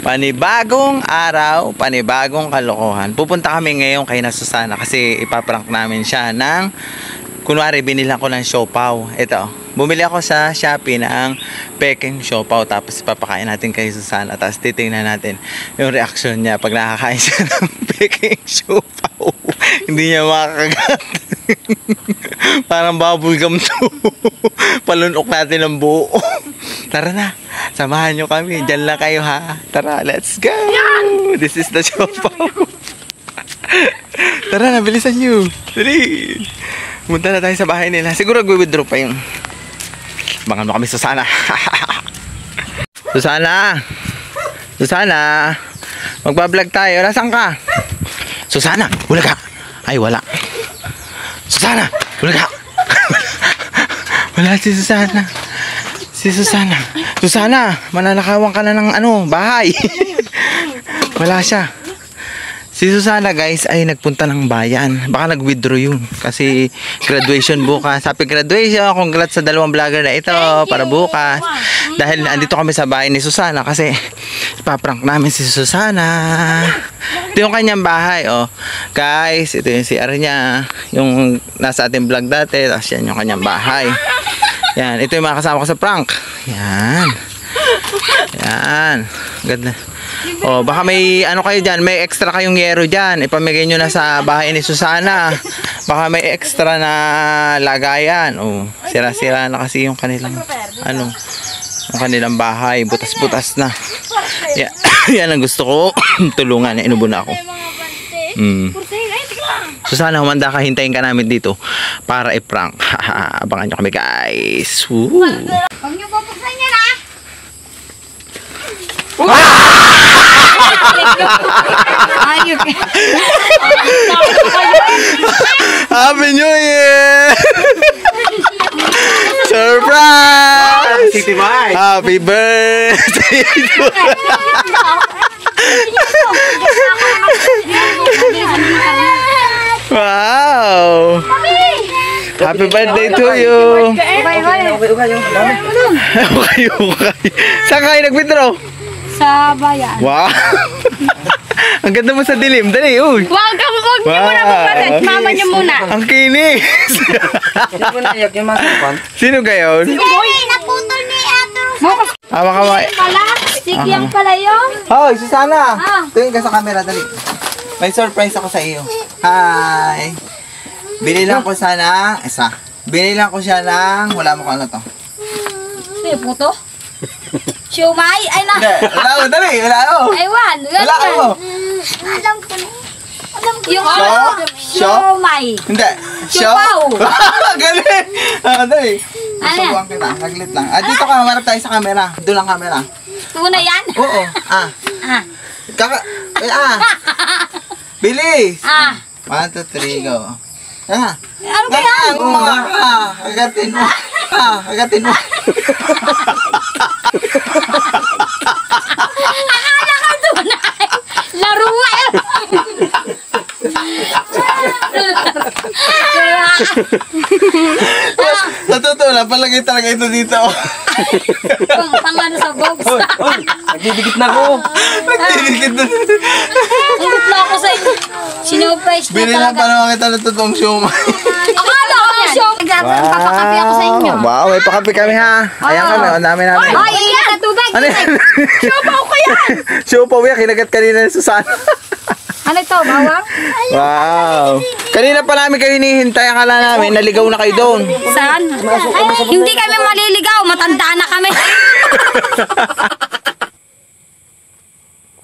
Panibagong araw, panibagong kalokohan. Pupunta kami ngayon kay na Susana kasi ipaprank namin siya ng, kunwari binilang ko ng siopaw. Ito, bumili ako sa Shopee ng peking siopaw, tapos ipapakain natin kay Susana, tapos titingnan natin yung reaction niya pag nakakain siya ng peking siopaw. Hindi niya makakagat. Parang bubblegum to. Palunok natin ng buo. Tara na, samahan nyo kami. Diyan lang kayo ha. Tara, let's go. This is the siopaw. Tara na, bilisan nyo. Dali. Punta na tayo sa bahay nila. Siguro mag-withdraw pa yung bangan mo kami, Susana. Susana. Susana. Magbablog tayo. Nasaan ka? Susana, wala ka. Ay, wala. Susana, wala ka. Wala si Susana. Si Susana. Susana, mananakawan ka na ng bahay. Wala siya. Si Susana guys ay nagpunta ng bayan. Baka nag-withdraw yun. Kasi graduation bukas. Happy graduation. Congrats sa dalawang vlogger na ito. Para bukas. Dahil andito kami sa bahay ni Susana. Kasi ipaprank namin si Susana. Ito yung kanyang bahay. Oh. Guys, ito yung CR niya. Yung nasa ating vlog dati. Tapos yan yung kanyang bahay. Yan. Ito yung mga kasama ko sa prank. Yan. Yan. Ganda. Oh, baka may kayo dyan, may extra kayong yero dyan, ipamigay nyo na sa bahay ni Susana. Baka may extra na lagayan. Oh, sira-sira na kasi yung kanilang yung kanilang bahay, butas-butas na. Yeah. Yan ang gusto ko. Tulungan, inubo na ako. Susana, humanda ka, hintayin ka namin dito para i-prank. Abangan nyo kami guys. Woo. Huwag nyo bubuksan yan ha. Happy New Year! Surprise! Happy birthday! Wow! Happy birthday to you! Okay. Saan kayo nag-withdraw? Sa bayan. Wow! Ang ganda mo sa dilim. Dali, uy! Wag niyo muna pumalit. Mama niyo muna. Ang kinis! Sino gayon? Naputol ni Ato. Hawak-hawak. Stick yan pala yun. Hoy, Susana! Tingin ka sa camera, dali. May surprise ako sa iyo. Hi! Binilang ko sana, binilang ko siya ng, wala mo kung ano to. May puto? Siomay? Ay na. Wala mo, dali, wala mo. Aywan. Wala mo. Alam ko na. Yung siomay. Hindi. Siopaw. Galing. Dali. Ano yan? Susubukan kita, saglit lang. Dito ka, marap tayo sa camera. Doon ang camera. Tuna yan? Oo. Bilis. 1, 2, 3, go. Ano ba yan? Agatin mo. Agatin mo. Akala ka tunay. Laruan. Sa totoo lang, palagay talaga ito dito. Pangano sa box. Nagdidikit na ako. Nagdidikit na. Nandit na ako sa inyo. Sinurprise na Binila talaga. pa naman kita ng totoong siomay. Akala ko na siomay. Papakapi ako sa inyo. Wow, may pakapi kami ha. Ayan kami, o namin namin. Ay, iyan na tubig. Ano yan? Siopaw ko yan. Siopaw yan, kinagat kanina ni Susana. Ano ito, bawang? Wow. Kanina pa namin kayo hinihintay. Akala namin, naligaw na kayo doon. Saan? Hindi kami maliligaw. Matanda na kami.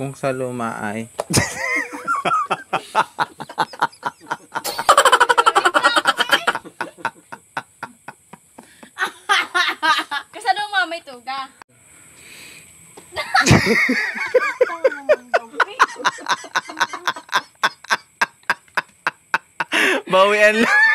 Kung sa luma ay... Kasano mamay tuga? Bawian lang.